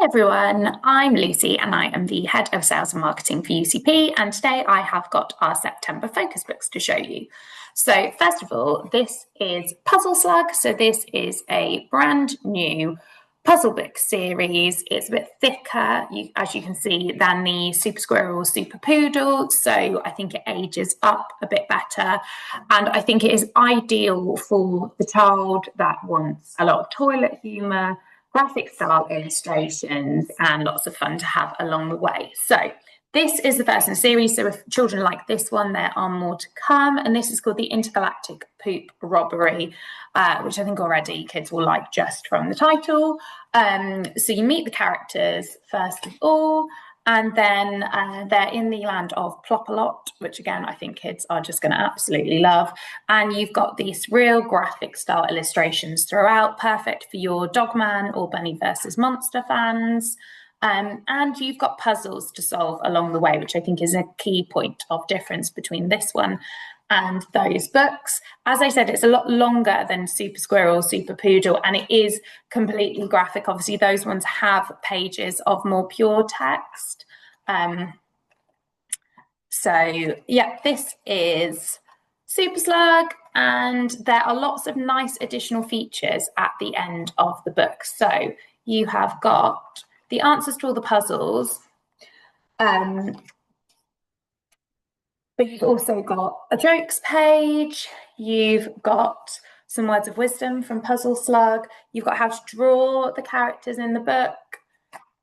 Everyone, I'm Lucy and I am the Head of Sales and Marketing for UCP, and today I have got our September focus books to show you. So first of all, this is Puzzle Slug. So this is a brand new puzzle book series. It's a bit thicker, as you can see, than the Super Squirrel, Super Poodle. So I think it ages up a bit better. And I think it is ideal for the child that wants a lot of toilet humour, graphic style illustrations, and lots of fun to have along the way. So this is the first in the series. So if children like this one, there are more to come. And this is called the Intergalactic Poop Robbery, which I think already kids will like just from the title. So you meet the characters first of all, and then they're in the land of Plop-a-Lot, which again, I think kids are just going to absolutely love. And you've got these real graphic style illustrations throughout, perfect for your Dogman or Bunny versus Monster fans. And you've got puzzles to solve along the way, which I think is a key point of difference between this one and those books. As I said, it's a lot longer than Super Squirrel, Super Poodle, and it is completely graphic. Obviously, those ones have pages of more pure text. So yeah, this is Super Slug, and there are lots of nice additional features at the end of the book. So you have got the answers to all the puzzles, but you've also got a jokes page, you've got some words of wisdom from Puzzle Slug, you've got how to draw the characters in the book,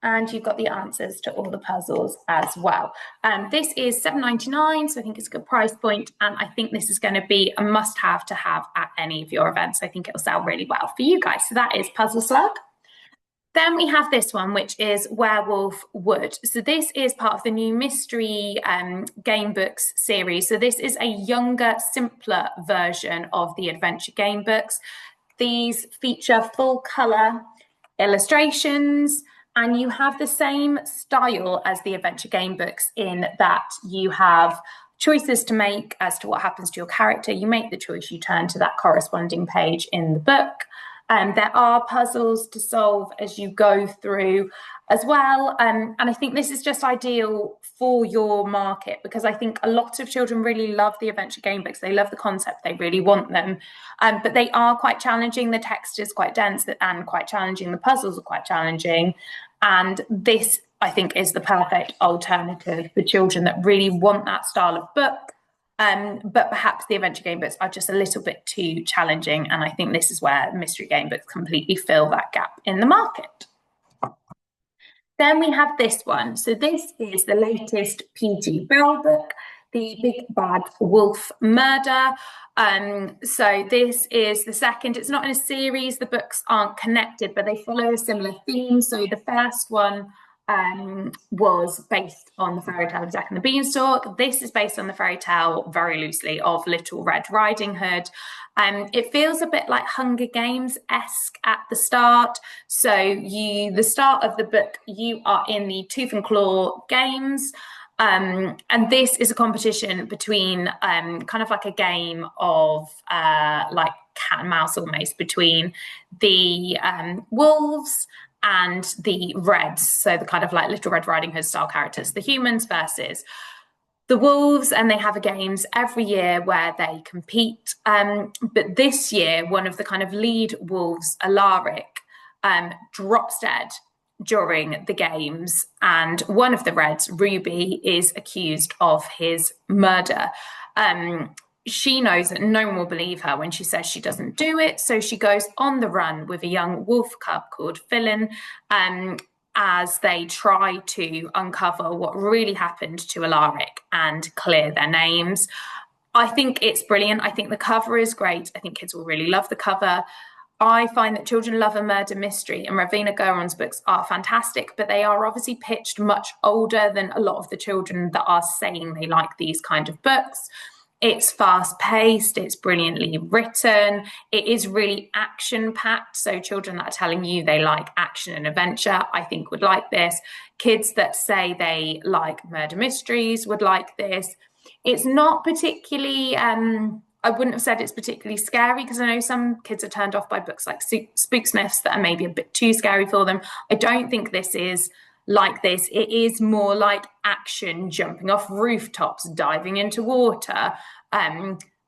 and you've got the answers to all the puzzles as well. This is $7.99, so I think it's a good price point, and I think this is going to be a must-have to have at any of your events. I think it'll sell really well for you guys. So that is Puzzle Slug. Then we have this one, which is Werewolf Wood. So this is part of the new mystery game books series. So this is a younger, simpler version of the adventure game books. These feature full colour illustrations, and you have the same style as the adventure game books in that you have choices to make as to what happens to your character. You make the choice, you turn to that corresponding page in the book. There are puzzles to solve as you go through as well. And I think this is just ideal for your market, because I think a lot of children really love the adventure game books. They love the concept, they really want them, but they are quite challenging. The text is quite dense and quite challenging. The puzzles are quite challenging. And this, I think, is the perfect alternative for children that really want that style of book. But perhaps the adventure game books are just a little bit too challenging. And I think this is where mystery game books completely fill that gap in the market. Then we have this one. So this is the latest PG Bell book, The Big Bad Wolf Murder. So this is the second. It's not in a series. The books aren't connected, but they follow a similar theme. So the first one was based on the fairy tale of Jack and the Beanstalk. This is based on the fairy tale, very loosely, of Little Red Riding Hood. It feels a bit like Hunger Games-esque at the start. So the start of the book, you are in the Tooth and Claw games. And this is a competition between kind of like a game of like cat and mouse almost, between the wolves and the Reds, so the kind of like Little Red Riding Hood style characters, the humans versus the wolves, and they have games every year where they compete. But this year, one of the kind of lead wolves, Alaric, drops dead during the games, and one of the Reds, Ruby, is accused of his murder. She knows that no one will believe her when she says she doesn't do it, so she goes on the run with a young wolf cub called Philin, as they try to uncover what really happened to Alaric and clear their names. I think it's brilliant. I think the cover is great. I think kids will really love the cover. I find that children love a murder mystery, and Ravina Guron's books are fantastic, but they are obviously pitched much older than a lot of the children that are saying they like these kind of books. It's fast-paced, it's brilliantly written, it is really action-packed, so children that are telling you they like action and adventure, I think would like this. Kids that say they like murder mysteries would like this. It's not particularly I wouldn't have said it's particularly scary, because I know some kids are turned off by books like Spooksmiths that are maybe a bit too scary for them. I don't think this is like this. It is more like action, jumping off rooftops, diving into water,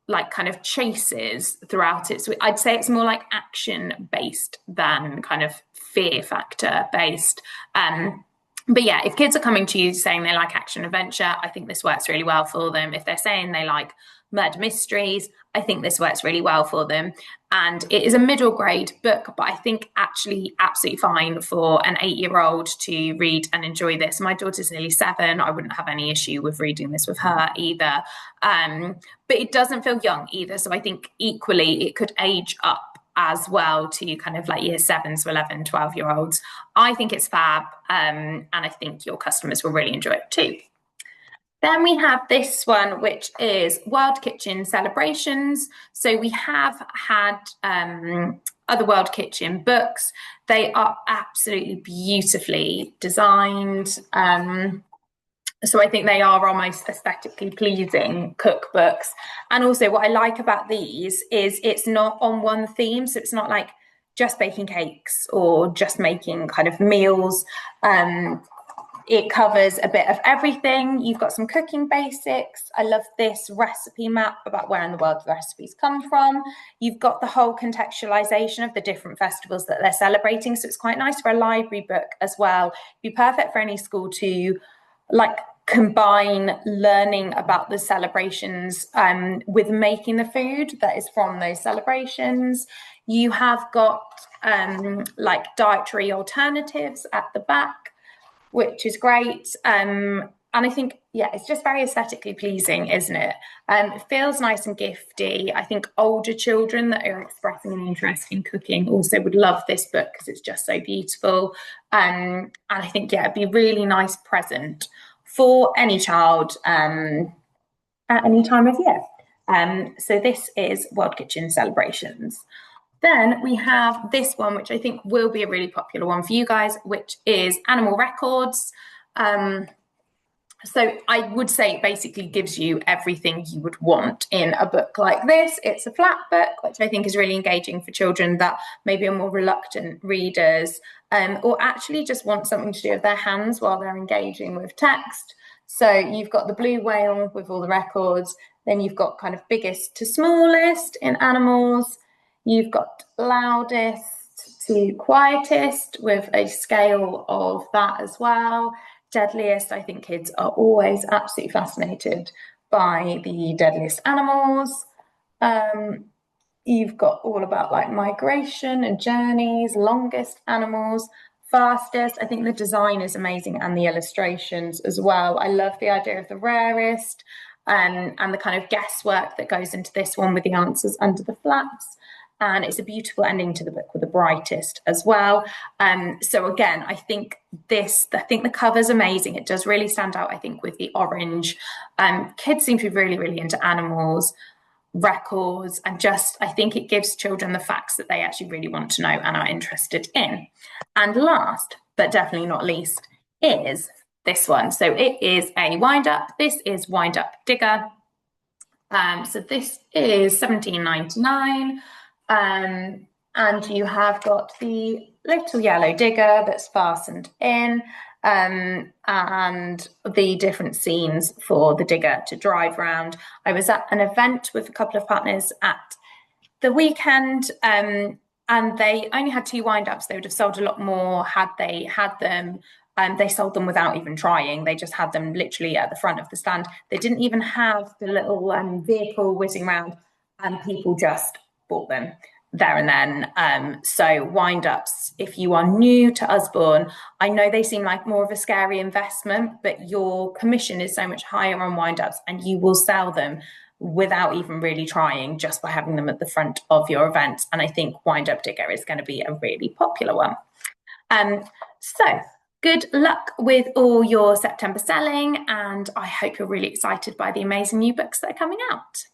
like kind of chases throughout it. So I'd say it's more like action based than kind of fear factor based. But yeah, if kids are coming to you saying they like action adventure, I think this works really well for them. If they're saying they like murder mysteries, I think this works really well for them. And it is a middle grade book, but I think actually absolutely fine for an 8-year-old to read and enjoy this. My daughter's nearly 7. I wouldn't have any issue with reading this with her either. But it doesn't feel young either. So I think equally it could age up as well to kind of like year 7 to 11, 12-year-olds. I think it's fab, and I think your customers will really enjoy it too. Then we have this one, which is World Kitchen Celebrations. So we have had other World Kitchen books. They are absolutely beautifully designed. So I think they are our most aesthetically pleasing cookbooks. And also what I like about these is it's not on one theme. So it's not like just baking cakes or just making kind of meals. It covers a bit of everything. You've got some cooking basics. I love this recipe map about where in the world the recipes come from. You've got the whole contextualization of the different festivals that they're celebrating. So it's quite nice for a library book as well. It'd be perfect for any school to like combine learning about the celebrations with making the food that is from those celebrations. You have got like dietary alternatives at the back, which is great. And I think, yeah, it's just very aesthetically pleasing, isn't it? It feels nice and gifty. I think older children that are expressing an interest in cooking also would love this book because it's just so beautiful. And I think, yeah, it'd be a really nice present for any child at any time of year. So this is World Kitchen Celebrations. Then we have this one, which I think will be a really popular one for you guys, which is Animal Records. So I would say it basically gives you everything you would want in a book like this. It's a flat book, which I think is really engaging for children that maybe are more reluctant readers, or actually just want something to do with their hands while they're engaging with text. So you've got the blue whale with all the records. Then you've got kind of biggest to smallest in animals. You've got loudest to quietest with a scale of that as well. Deadliest, I think kids are always absolutely fascinated by the deadliest animals. You've got all about like migration and journeys, longest animals, fastest. I think the design is amazing and the illustrations as well. I love the idea of the rarest and the kind of guesswork that goes into this one with the answers under the flaps. And it's a beautiful ending to the book with the brightest as well. So again, I think the cover's amazing. It does really stand out, I think, with the orange. Kids seem to be really, really into animals, records, and just, I think it gives children the facts that they actually really want to know and are interested in. And last, but definitely not least, is this one. So it is a wind up. This is Wind Up Digger. So this is $17.99. And you have got the little yellow digger that's fastened in, and the different scenes for the digger to drive around. I was at an event with a couple of partners at the weekend, and they only had 2 wind-ups. They would have sold a lot more had they had them. They sold them without even trying. They just had them literally at the front of the stand. They didn't even have the little vehicle whizzing around, and people just bought them there and then. So wind-ups, if you are new to Usborne, I know they seem like more of a scary investment, but your commission is so much higher on wind-ups and you will sell them without even really trying, just by having them at the front of your events. And I think Wind Up Digger is going to be a really popular one. So good luck with all your September selling, and I hope you're really excited by the amazing new books that are coming out.